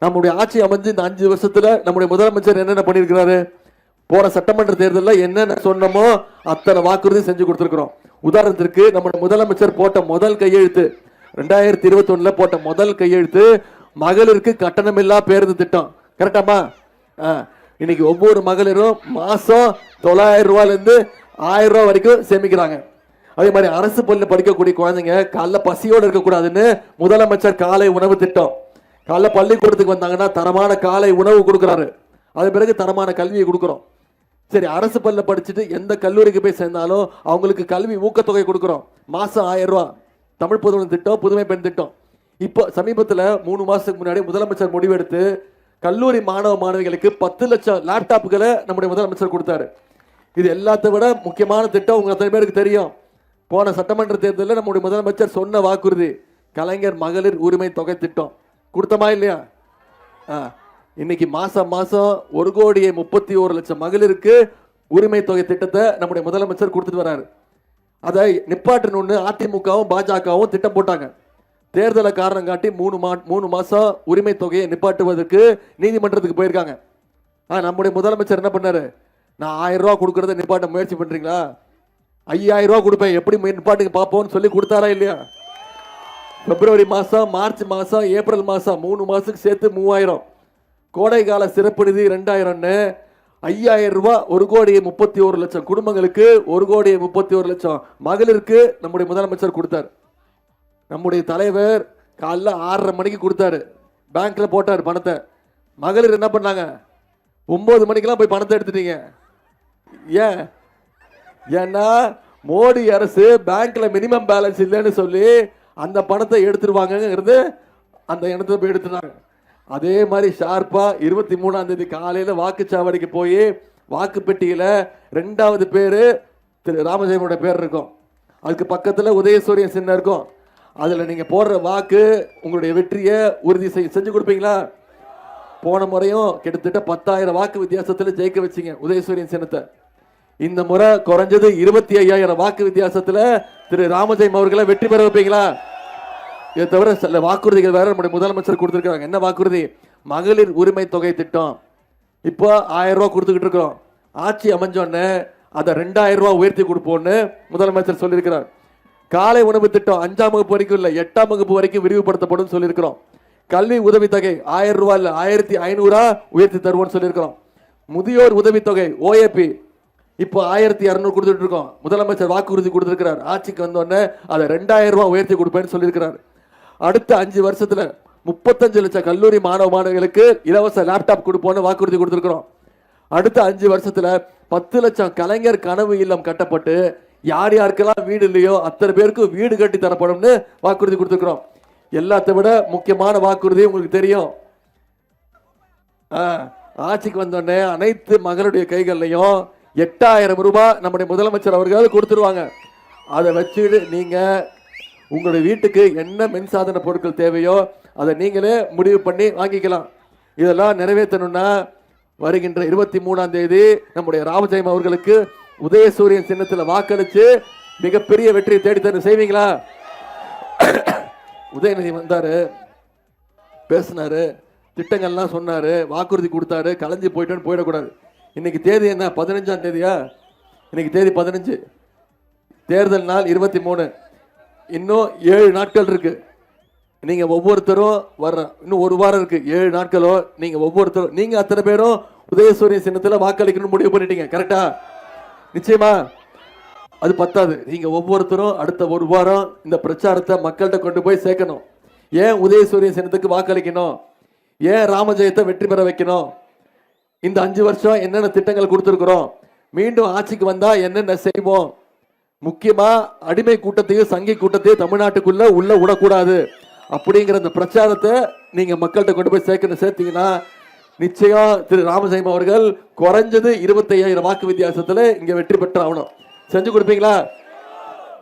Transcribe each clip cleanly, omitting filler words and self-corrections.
நம்முடைய ஆட்சி அமைஞ்சு இந்த 5 வருஷத்துல நம்முடைய முதலமைச்சர் என்னென்ன பண்ணியிருக்கிறாரு? போற சட்டமன்ற தேர்தலில் என்னென்ன சொன்னமோ அத்தனை வாக்குறுதி செஞ்சு கொடுத்திருக்கிறோம். உதாரணத்திற்கு நம்முடைய முதலமைச்சர் போட்ட முதல் கையெழுத்து 2021 போட்ட முதல் கையெழுத்து மகளிருக்கு கட்டணமில்லா பேருந்து திட்டம். கரெக்டாமா? இன்னைக்கு ஒவ்வொரு மகளிரும் மாசம் 900 ரூபாயில இருந்து 1000 ரூபாய் வரைக்கும் சேமிக்கிறாங்க. அதே மாதிரி அரசு பள்ளியில் படிக்கக்கூடிய குழந்தைங்க காலைல பசியோடு இருக்கக்கூடாதுன்னு முதலமைச்சர் காலை உணவு திட்டம். காலைல பள்ளிக்கூடத்துக்கு வந்தாங்கன்னா தரமான காலை உணவு கொடுக்குறாரு. அது பிறகு தரமான கல்வியை கொடுக்குறோம். சரி, அரசு பள்ளியில் படிச்சுட்டு எந்த கல்லூரிக்கு போய் சேர்ந்தாலும் அவங்களுக்கு கல்வி ஊக்கத்தொகை கொடுக்குறோம். மாசம் 1000 ரூபாய். தமிழ் புதுமை திட்டம், புதுமை பெண் திட்டம். இப்போ சமீபத்தில் 3 மாசத்துக்கு முன்னாடி முதலமைச்சர் முடிவெடுத்து கல்லூரி மாணவ மாணவிகளுக்கு 10 லட்சம் லேப்டாப்புகளை நம்முடைய முதலமைச்சர் கொடுத்தாரு. இது எல்லாத்தை விட முக்கியமான திட்டம் உங்க அத்தனை பேருக்கு தெரியும். போன சட்டமன்ற தேர்தலில் நம்முடைய முதலமைச்சர் சொன்ன வாக்குறுதி கலைஞர் மகளிர் உரிமை தொகை திட்டம். கொடுத்தமா இல்லையா? இன்னைக்கு மாசம் 1,31,00,000 மகளிருக்கு உரிமை தொகை திட்டத்தை நம்முடைய முதலமைச்சர் கொடுத்துட்டு வராரு. அதை நிப்பாட்டணும்னு அதிமுகவும் பாஜகவும் திட்டம் போட்டாங்க. தேர்தலை காரணம் காட்டி 3 மாசம் உரிமை தொகையை நிப்பாட்டுவதற்கு நீதிமன்றத்துக்கு போயிருக்காங்க. நம்முடைய முதலமைச்சர் என்ன பண்ணாரு? நான் 1000 ரூபா கொடுக்கறத நிப்பாட்ட முயற்சி பண்றீங்களா? 5000 ரூபா கொடுப்பேன், எப்படி நிப்பாட்டுக்கு பார்ப்போம்னு சொல்லி கொடுத்தாரா இல்லையா? பிப்ரவரி மாசம், மார்ச் மாசம், ஏப்ரல் மாசம் 3 மாசத்துக்கு சேர்த்து 3000. கோடை கால சிறப்பு நிதி 2000ன்னு 5000 ரூபாய் 1,31,00,000 குடும்பங்களுக்கு 1,31,00,000 மகளிருக்கு நம்முடைய முதலமைச்சர் கொடுத்தார். நம்முடைய தலைவர் காலைல 6:30 மணிக்கு கொடுத்தாரு. பேங்க்ல போட்டார் பணத்தை. மகளிர் என்ன பண்ணாங்க? 9 மணிக்கெல்லாம் போய் பணத்தை எடுத்துட்டீங்க. ஏன்னா மோடி அரசு பேங்க்ல மினிமம் பேலன்ஸ் இல்லைன்னு சொல்லி அந்த பணத்தை எடுத்துருவாங்கிறது அந்த எண்ணத்தை போய் எடுத்துட்டாங்க. அதே மாதிரி ஷார்ப்பா 23ஆம் தேதி காலையில வாக்குச்சாவடிக்கு போய் வாக்கு பெட்டியில 2வது பேரு திரு ராமஜெயமோட பேர் இருக்கும். அதுக்கு பக்கத்துல உதயசூரியன் சின்னம் இருக்கும். அதுல நீங்க போடுற வாக்கு உங்களுடைய வெற்றியை உறுதி செஞ்சு கொடுப்பீங்களா? போன முறையும் கிட்டத்தட்ட 10,000 வாக்கு வித்தியாசத்துல ஜெயிக்க வச்சீங்க உதயசூரியன் சின்னத்தை. இந்த முறை குறைஞ்சது 25,000 வாக்கு வித்தியாசத்துல திரு ராமஜெயம் அவர்களை வெற்றி பெற வைப்பீங்களா? இதை தவிர சில வாக்குறுதிகள் வேற நம்முடைய முதலமைச்சர் கொடுத்திருக்காங்க. என்ன வாக்குறுதி? மகளிர் உரிமை தொகை திட்டம். இப்போ 1000 ரூபாய் கொடுத்துக்கிட்டு இருக்கிறோம். ஆட்சி அமைஞ்சோன்னு அதை 2000 ரூபாய் உயர்த்தி கொடுப்போம்னு முதலமைச்சர் சொல்லியிருக்கிறார். காலை உணவு திட்டம் 5ஆம் வகுப்பு வரைக்கும் இல்லை, 8ஆம் வகுப்பு வரைக்கும் விரிவுபடுத்தப்படும் சொல்லியிருக்கிறோம். கல்வி உதவித்தொகை 1000 ரூபாய் இல்ல 1500 உயர்த்தி தருவோம்னு சொல்லியிருக்கிறோம். முதியோர் உதவித்தொகை OAP இப்போ 1200 கொடுத்துட்டு இருக்கோம். முதலமைச்சர் வாக்குறுதி கொடுத்திருக்கிறார். ஆட்சிக்கு வந்தோடனே அதை 2000 ரூபாய் உயர்த்தி கொடுப்பேன்னு சொல்லியிருக்கிறார். அடுத்த 5 வருஷத்துல 35 லட்சம் கல்லூரி மாணவ மாணவிகளுக்கு இலவச லேப்டாப் கொடுப்போம்னு வாக்குறுதி கொடுத்திருக்கிறோம். அடுத்த 5 வருஷத்துல 10 லட்சம் கலைஞர் கனவு இல்லம் கட்டப்பட்டு யார் யாருக்கெல்லாம் வீடு இல்லையோ அத்தனை பேருக்கு வீடு கட்டி தரப்படும்னு வாக்குறுதி கொடுத்திருக்கிறோம். எல்லாத்தை விட முக்கியமான வாக்குறுதி உங்களுக்கு தெரியும். ஆட்சிக்கு வந்தோடனே அனைத்து மகளுடைய கைகள்லையும் 8000 ரூபாய் நம்முடைய முதலமைச்சர் அவர்கள் கொடுத்துருவாங்க. அதை வச்சுட்டு நீங்க உங்களுடைய வீட்டுக்கு என்ன மின்சாதன பொருட்கள் தேவையோ அதை நீங்களே முடிவு பண்ணி வாங்கிக்கலாம். இதெல்லாம் நிறைவேற்றணும்னா வருகின்ற 23ஆம் தேதி நம்முடைய ராமஜெயம் அவர்களுக்கு உதயசூரியன் சின்னத்தில் வாக்களிச்சு மிகப்பெரிய வெற்றியை தேடித்தர செய்வீங்களா? உதயநிதி வந்தாரு, பேசினாரு, திட்டங்கள்லாம் சொன்னாரு, வாக்குறுதி கொடுத்தாரு, கலைஞ்சு போயிட்டோன்னு போயிடக்கூடாது. இன்னைக்கு தேதி என்ன? 15ஆம் தேதியா? இன்னைக்கு தேதி 15, தேர்தல் நாள் 23. இன்னும் 7 நாட்கள் இருக்கு. நீங்க ஒவ்வொருத்தரும் வர்ற இன்னும் 1 வாரம் இருக்கு. 7 நாட்களோ நீங்க ஒவ்வொருத்தரும் நீங்க அத்தனை பேரும் உதயசூரிய சின்னத்துல வாக்களிக்கணும்னு முடிவு பண்ணிட்டீங்க. கரெக்டா? நிச்சயமா அது பத்தாது. நீங்க ஒவ்வொருத்தரும் அடுத்த 1 வாரம் இந்த பிரச்சாரத்தை மக்கள்கிட்ட கொண்டு போய் சேர்க்கணும். ஏன் உதயசூரிய சின்னத்துக்கு வாக்களிக்கணும்? ஏன் ராமஜெயத்தை வெற்றி பெற வைக்கணும்? இந்த 5 வருஷம் என்னென்ன திட்டங்கள் கொடுத்துருக்கிறோம்? மீண்டும் ஆட்சிக்கு வந்தா என்னென்ன செய்வோம்? முக்கியமா அடிமை கூட்டத்தையும் சங்கி கூட்டத்தையும் தமிழ்நாட்டுக்குள்ள உள்ள விடக்கூடாது அப்படிங்கிற அந்த பிரச்சாரத்தை நீங்க மக்கள்கிட்ட கொண்டு போய் சேர்த்தீங்கன்னா நிச்சயம் திரு ராமஜெயம் அவர்கள் குறைஞ்சது 25,000 வாக்கு வித்தியாசத்துல இங்க வெற்றி பெற்று ஆகணும். செஞ்சு கொடுப்பீங்களா?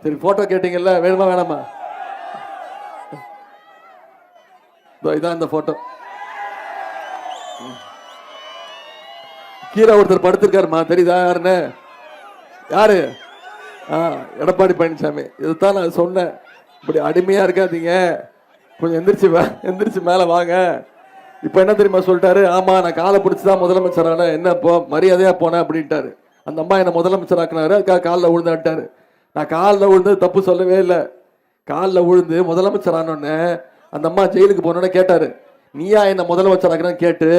சரி, போட்டோ கேட்டீங்கல்ல, வேணுமா வேணாமா? இதான் இந்த போட்டோ. கீழே ஒருத்தர் படுத்திருக்காருமா, தெரியுதா யாருன்னு? யாரு? எடப்பாடி பழனிசாமி. இதுதான் நான் சொன்னேன், இப்படி அடிமையா இருக்காதீங்க, கொஞ்சம் எந்திரிச்சு மேல வாங்க. இப்ப என்ன தெரியுமா சொல்லிட்டாரு, ஆமா நான் காலை பிடிச்சுதான் முதலமைச்சரான, என்ன இப்போ மரியாதையா போனேன் அப்படின்ட்டாரு. அந்த அம்மா என்ன முதலமைச்சராக்குனாரு, அதுக்காக காலில் விழுந்தாட்டாரு. நான் காலில் விழுந்து தப்பு சொல்லவே இல்லை. காலில் விழுந்து முதலமைச்சரானோடனே அந்த அம்மா ஜெயிலுக்கு போனோன்னு கேட்டாரு, நீயா என்ன முதலமைச்சராக்குன்னு கேட்டு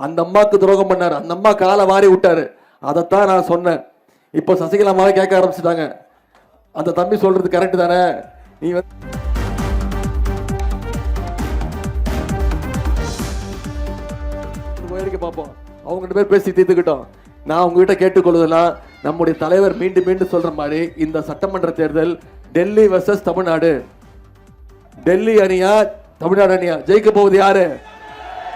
அந்த அம்மாவுக்கு துரோகம் பண்ணாரு. அந்த அம்மா காலை வாரி விட்டாரு. அதைத்தான் நான் சொன்னேன். இப்போ சசிகலா அம்மாவை கேட்க ஆரம்பிச்சுட்டாங்க, அந்த தம்பி சொல்றது கரெக்ட் தானே, நீ வேடிக்கை பார்ப்போம், அவங்க 2 பேர் பேசி தீர்த்துக்கிட்டோம். நான் உங்ககிட்ட கேட்டுக்கொள்வதெல்லாம், நம்முடைய தலைவர் மீண்டும் மீண்டும் சொல்ற மாதிரி இந்த சட்டமன்ற தேர்தல் டெல்லி வெர்சஸ் தமிழ்நாடு. டெல்லி அணியா தமிழ்நாடு அணியா? ஜெயிக்க போவது யாரு?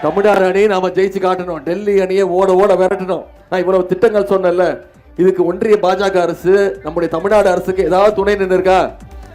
தமிழ்நாடு அணி. நாம ஜெயிச்சு காட்டணும். டெல்லி அணியை ஓட ஓட விரட்டணும். நான் இவ்வளவு திட்டங்கள் சொன்னேன்ல, இதுக்கு ஒன்றிய பாஜக அரசு நம்முடைய தமிழ்நாடு அரசுக்கு ஏதாவது துணை நின்று இருக்கா?